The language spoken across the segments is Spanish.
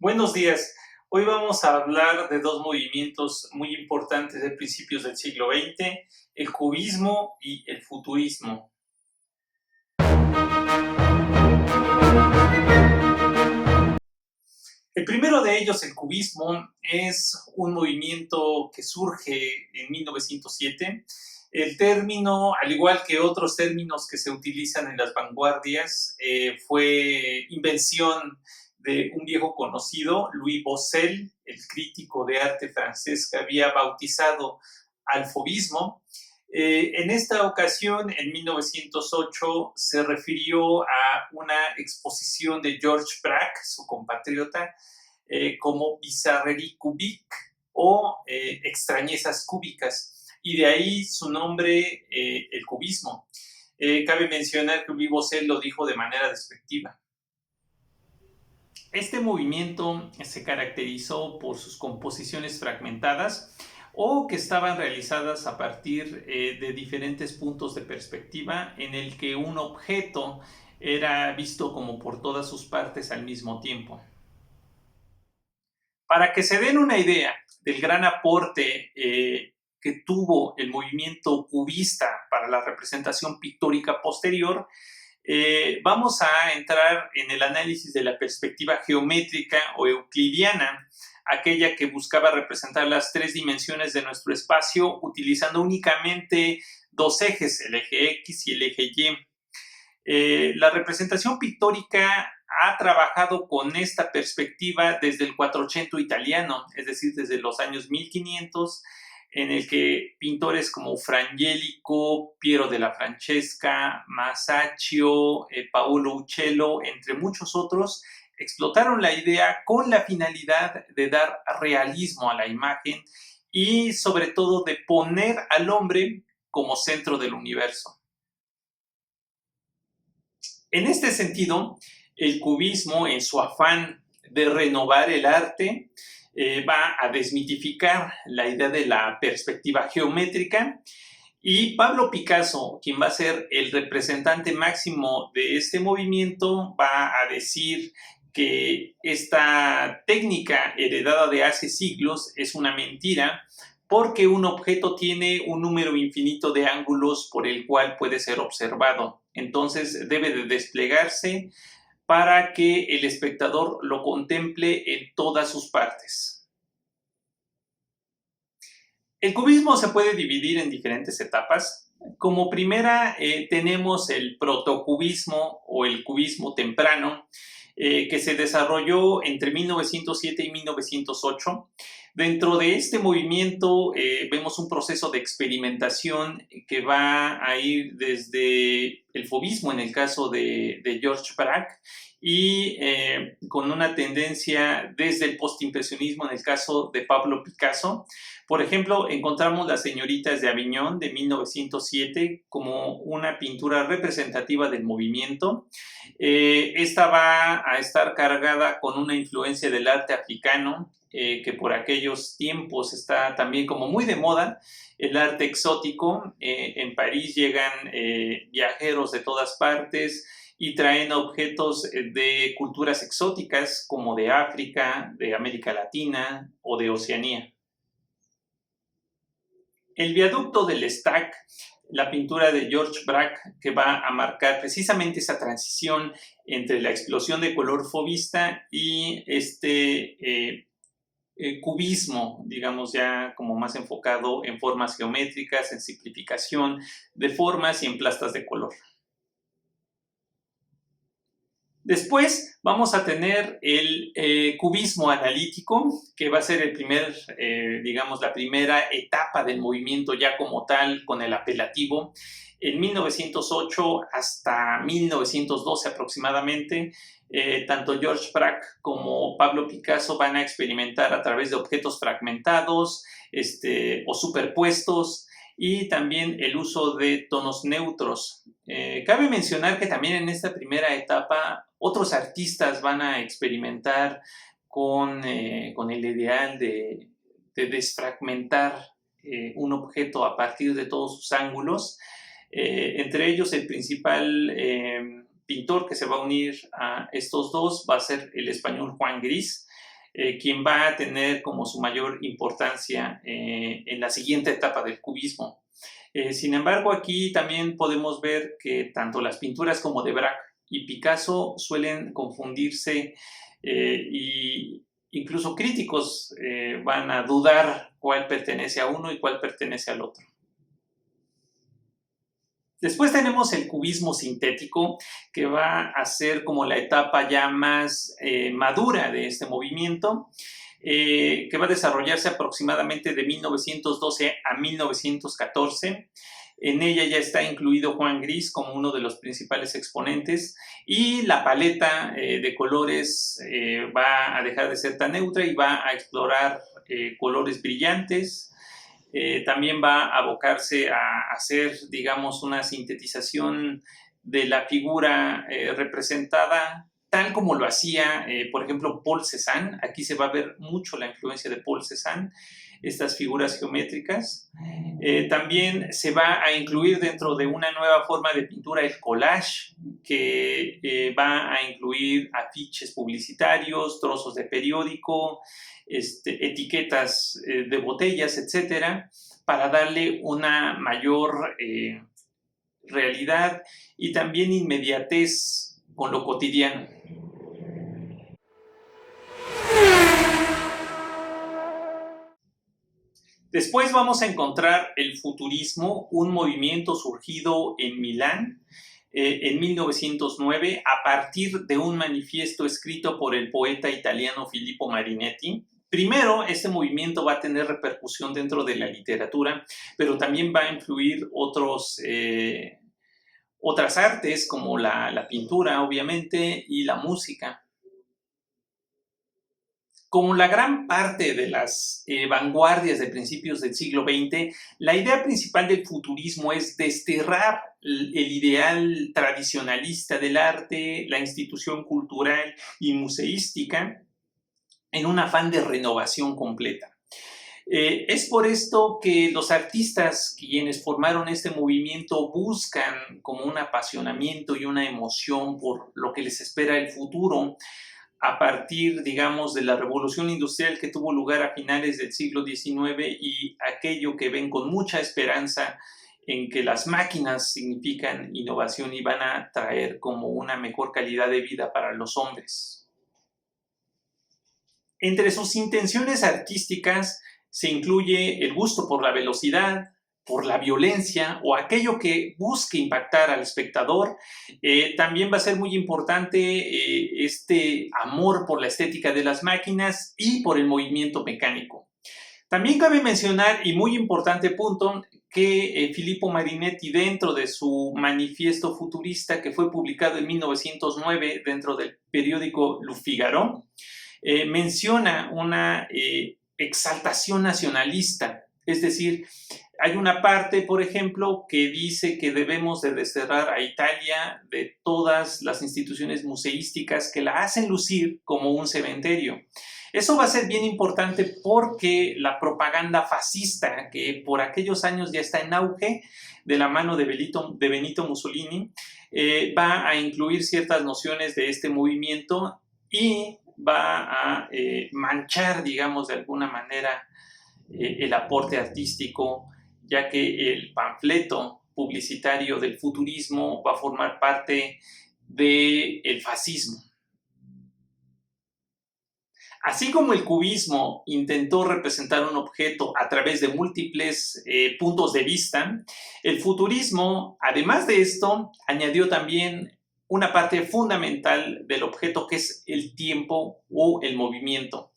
Buenos días. Hoy vamos a hablar de dos movimientos muy importantes de principios del siglo XX, el cubismo y el futurismo. El primero de ellos, el cubismo, es un movimiento que surge en 1907. El término, al igual que otros términos que se utilizan en las vanguardias, fue invención de un viejo conocido, Louis Bossuet, el crítico de arte francés que había bautizado al fauvismo. En esta ocasión, en 1908, se refirió a una exposición de Georges Braque, su compatriota, como bizarrerie cubique o extrañezas cúbicas, y de ahí su nombre, el cubismo. Cabe mencionar que Louis Bossuet lo dijo de manera despectiva. Este movimiento se caracterizó por sus composiciones fragmentadas o que estaban realizadas a partir de diferentes puntos de perspectiva en el que un objeto era visto como por todas sus partes al mismo tiempo. Para que se den una idea del gran aporte que tuvo el movimiento cubista para la representación pictórica posterior, vamos a entrar en el análisis de la perspectiva geométrica o euclidiana, aquella que buscaba representar las tres dimensiones de nuestro espacio utilizando únicamente dos ejes, el eje X y el eje Y. La representación pictórica ha trabajado con esta perspectiva desde el Quattrocento italiano, es decir, desde los años 1500, en el que pintores como Frangélico, Piero della Francesca, Masaccio, Paolo Uccello, entre muchos otros, explotaron la idea con la finalidad de dar realismo a la imagen y sobre todo de poner al hombre como centro del universo. En este sentido, el cubismo, en su afán de renovar el arte, va a desmitificar la idea de la perspectiva geométrica, y Pablo Picasso, quien va a ser el representante máximo de este movimiento, va a decir que esta técnica heredada de hace siglos es una mentira porque un objeto tiene un número infinito de ángulos por el cual puede ser observado. Entonces debe de desplegarse para que el espectador lo contemple en todas sus partes. El cubismo se puede dividir en diferentes etapas. Como primera tenemos el protocubismo o el cubismo temprano, que se desarrolló entre 1907 y 1908. Dentro de este movimiento vemos un proceso de experimentación que va a ir desde el fauvismo en el caso de Georges Braque y con una tendencia desde el postimpresionismo en el caso de Pablo Picasso. Por ejemplo, encontramos Las señoritas de Aviñón de 1907 como una pintura representativa del movimiento. Esta va a estar cargada con una influencia del arte africano, que por aquellos tiempos está también como muy de moda, el arte exótico. En París llegan viajeros de todas partes y traen objetos de culturas exóticas como de África, de América Latina o de Oceanía. El viaducto del Estac, la pintura de Georges Braque, que va a marcar precisamente esa transición entre la explosión de color fauvista y este cubismo, digamos ya como más enfocado en formas geométricas, en simplificación de formas y en plastas de color. Después vamos a tener el cubismo analítico, que va a ser el primer, digamos, la primera etapa del movimiento ya como tal, con el apelativo. En 1908 hasta 1912 aproximadamente, tanto Georges Braque como Pablo Picasso van a experimentar a través de objetos fragmentados o superpuestos, y también el uso de tonos neutros. Cabe mencionar que también en esta primera etapa otros artistas van a experimentar con el ideal de desfragmentar un objeto a partir de todos sus ángulos. Entre ellos, el principal pintor que se va a unir a estos dos va a ser el español Juan Gris. quien va a tener como su mayor importancia en la siguiente etapa del cubismo. Sin embargo, aquí también podemos ver que tanto las pinturas como de Braque y Picasso suelen confundirse y incluso críticos van a dudar cuál pertenece a uno y cuál pertenece al otro. Después tenemos el cubismo sintético, que va a ser como la etapa ya más madura de este movimiento, que va a desarrollarse aproximadamente de 1912 a 1914. En ella ya está incluido Juan Gris como uno de los principales exponentes y la paleta de colores va a dejar de ser tan neutra y va a explorar colores brillantes. También va a abocarse a hacer, digamos, una sintetización de la figura representada tal como lo hacía, por ejemplo, Paul Cézanne. Aquí se va a ver mucho la influencia de Paul Cézanne, estas figuras geométricas. También se va a incluir dentro de una nueva forma de pintura el collage, que va a incluir afiches publicitarios, trozos de periódico, etiquetas de botellas, etcétera, para darle una mayor realidad y también inmediatez con lo cotidiano. Después vamos a encontrar el futurismo, un movimiento surgido en Milán en 1909 a partir de un manifiesto escrito por el poeta italiano Filippo Marinetti. Primero, este movimiento va a tener repercusión dentro de la literatura, pero también va a influir otras artes como la pintura, obviamente, y la música. Como la gran parte de las vanguardias de principios del siglo XX, la idea principal del futurismo es desterrar el ideal tradicionalista del arte, la institución cultural y museística, en un afán de renovación completa. Es por esto que los artistas quienes formaron este movimiento buscan como un apasionamiento y una emoción por lo que les espera el futuro, a partir, digamos, de la revolución industrial que tuvo lugar a finales del siglo XIX y aquello que ven con mucha esperanza en que las máquinas significan innovación y van a traer como una mejor calidad de vida para los hombres. Entre sus intenciones artísticas se incluye el gusto por la velocidad, por la violencia o aquello que busque impactar al espectador. También va a ser muy importante este amor por la estética de las máquinas y por el movimiento mecánico. También cabe mencionar, y muy importante punto, que Filippo Marinetti, dentro de su manifiesto futurista que fue publicado en 1909 dentro del periódico Le Figaro, menciona una exaltación nacionalista, es decir, hay una parte, por ejemplo, que dice que debemos de desterrar a Italia de todas las instituciones museísticas que la hacen lucir como un cementerio. Eso va a ser bien importante porque la propaganda fascista, que por aquellos años ya está en auge, de la mano de Benito Mussolini, va a incluir ciertas nociones de este movimiento y va a manchar, digamos, de alguna manera el aporte artístico, ya que el panfleto publicitario del futurismo va a formar parte del fascismo. Así como el cubismo intentó representar un objeto a través de múltiples puntos de vista, el futurismo, además de esto, añadió también una parte fundamental del objeto, que es el tiempo o el movimiento.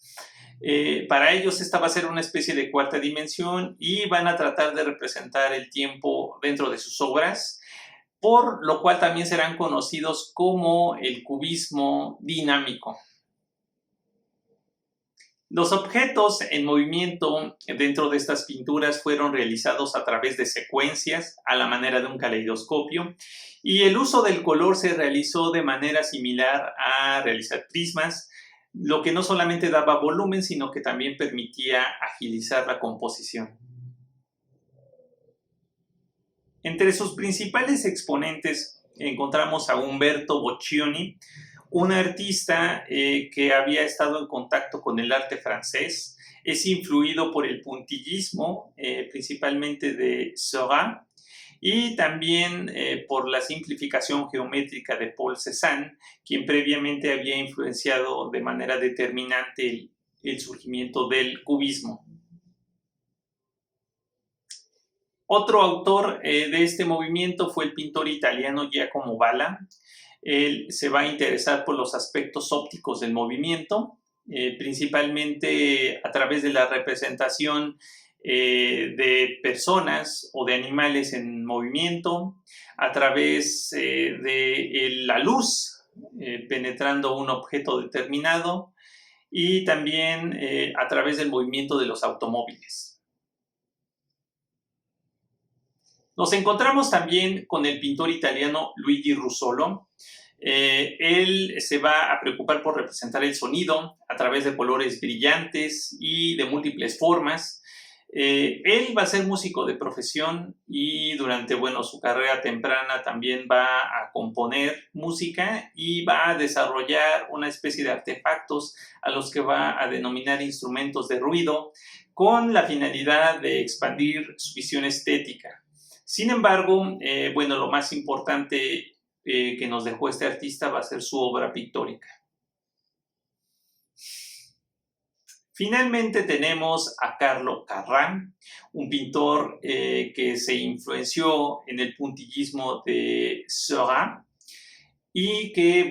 Para ellos esta va a ser una especie de cuarta dimensión y van a tratar de representar el tiempo dentro de sus obras, por lo cual también serán conocidos como el cubismo dinámico. Los objetos en movimiento dentro de estas pinturas fueron realizados a través de secuencias, a la manera de un caleidoscopio, y el uso del color se realizó de manera similar a realizar prismas, lo que no solamente daba volumen, sino que también permitía agilizar la composición. Entre sus principales exponentes encontramos a Umberto Boccioni, un artista que había estado en contacto con el arte francés, es influido por el puntillismo, principalmente de Seurat, y también por la simplificación geométrica de Paul Cézanne, quien previamente había influenciado de manera determinante el surgimiento del cubismo. Otro autor de este movimiento fue el pintor italiano Giacomo Balla. Él se va a interesar por los aspectos ópticos del movimiento, principalmente a través de la representación de personas o de animales en movimiento, a través de la luz penetrando un objeto determinado y también a través del movimiento de los automóviles. Nos encontramos también con el pintor italiano Luigi Russolo. Él se va a preocupar por representar el sonido a través de colores brillantes y de múltiples formas. Él va a ser músico de profesión y durante su carrera temprana también va a componer música y va a desarrollar una especie de artefactos a los que va a denominar instrumentos de ruido con la finalidad de expandir su visión estética. Sin embargo, lo más importante que nos dejó este artista va a ser su obra pictórica. Finalmente tenemos a Carlo Carrà, un pintor que se influenció en el puntillismo de Seurat y que,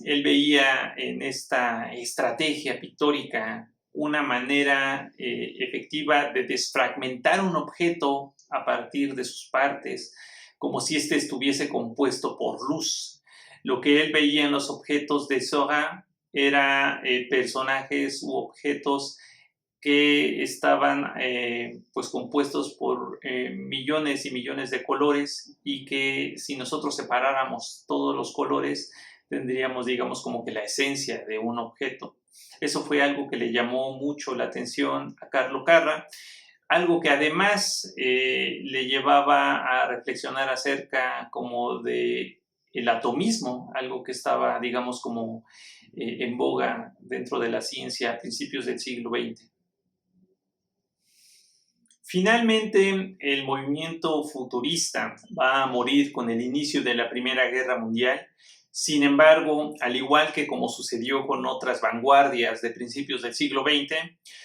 él veía en esta estrategia pictórica una manera efectiva de desfragmentar un objeto a partir de sus partes, como si éste estuviese compuesto por luz. Lo que él veía en los objetos de Seurat era personajes u objetos que estaban compuestos por millones y millones de colores y que si nosotros separáramos todos los colores tendríamos, digamos, como que la esencia de un objeto. Eso fue algo que le llamó mucho la atención a Carlo Carrà, algo que además le llevaba a reflexionar acerca como de el atomismo, algo que estaba, digamos, como en boga dentro de la ciencia a principios del siglo XX. Finalmente, el movimiento futurista va a morir con el inicio de la Primera Guerra Mundial. Sin embargo, al igual que como sucedió con otras vanguardias de principios del siglo XX,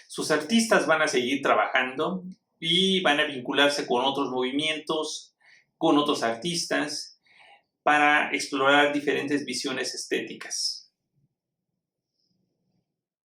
sus artistas van a seguir trabajando y van a vincularse con otros movimientos, con otros artistas, para explorar diferentes visiones estéticas.